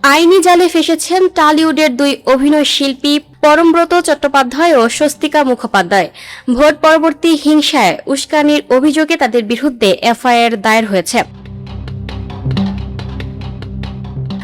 আইনি জালে ফেসেছেন টলিউডের দুই অভিনয় শিল্পী পরমব্রত চট্টোপাধ্যায় ও স্বস্তিকা মুখোপাধ্যায়। ভোট পরবর্তী হিংসায় উস্কানির অভিযোগে তাদের বিরুদ্ধে এফআইআর দায়ের হয়েছে।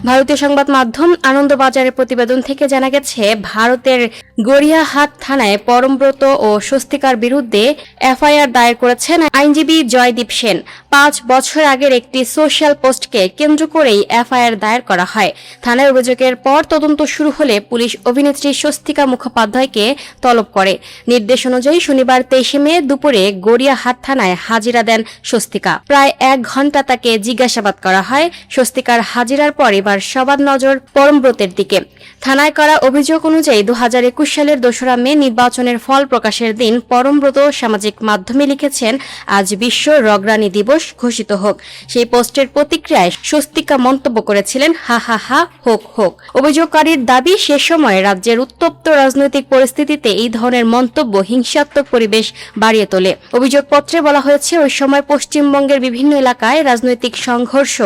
ভারতীয় সংবাদ মাধ্যম আনন্দবাজারের প্রতিবেদন থেকে জানা গেছে, ভারতের গড়িয়াহাট থানায় পরমব্রত ও স্বস্তিকার বিরুদ্ধে এফআইআর দায়ের করেছেন আইনজীবী জয়দীপ সেন। 5 বছর আগের একটি সোশ্যাল পোস্টকে কেন্দ্র করেই এফআইআর দায়ের করা হয়। থানায় অভিযোগের পর তদন্ত শুরু হলে পুলিশ অভিনেত্রী স্বস্তিকা মুখোপাধ্যায়কে তলব করে। নির্দেশ অনুযায়ী শনিবার 23 মে দুপুরে গড়িয়াহাট থানায় হাজিরা দেন স্বস্তিকা। প্রায় 1 ঘণ্টা তাকে জিজ্ঞাসাবাদ করা হয়। স্বস্তিকার হাজিরার পর এবার সবার নজর পরমব্রতের দিকে। থানায় করা অভিযোগ অনুযায়ী 2021 সালের 2রা মে নির্বাচনের ফল প্রকাশের দিন পরমব্রত সামাজিক মাধ্যমে লিখেছেন, আজ বিশ্ব রগরানি দিবস ঘোষিত হোক। সেই পোস্টের প্রতিক্রিয়ায় স্বস্তিকা মন্তব্য করেছিলেন, হা হা হা, হোক হোক। অভিযোগকারীর দাবি, সে সময় রাজ্যের উত্তপ্ত রাজনৈতিক পরিস্থিতিতে এই ধরনের মন্তব্য হিংসাত্মক পরিবেশ বাড়িয়ে তোলে। অভিযোগপত্রে বলা হয়েছে, ওই সময় পশ্চিমবঙ্গের বিভিন্ন এলাকায় রাজনৈতিক সংঘর্ষ,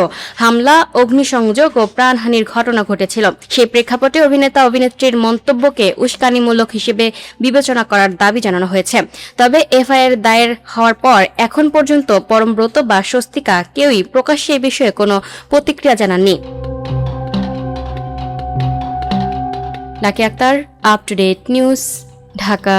হামলা, অগ্নিসংযোগ ও প্রাণহানির ঘটনা ঘটেছিল। সেই প্রেক্ষাপটে অভিনেতা অভিনেত্রীর মন্তব্যকে উস্কানিমূলক হিসেবে বিবেচনা করার দাবি জানানো হয়েছে। তবে এফআইআর দায়ের হওয়ার পর এখন পর্যন্ত পরমব্রত বা স্বস্তিকা কেউই প্রকাশ্যে এ বিষয়ে কোনো প্রতিক্রিয়া জানাননি। Lucky Akter, up to date news, Dhaka.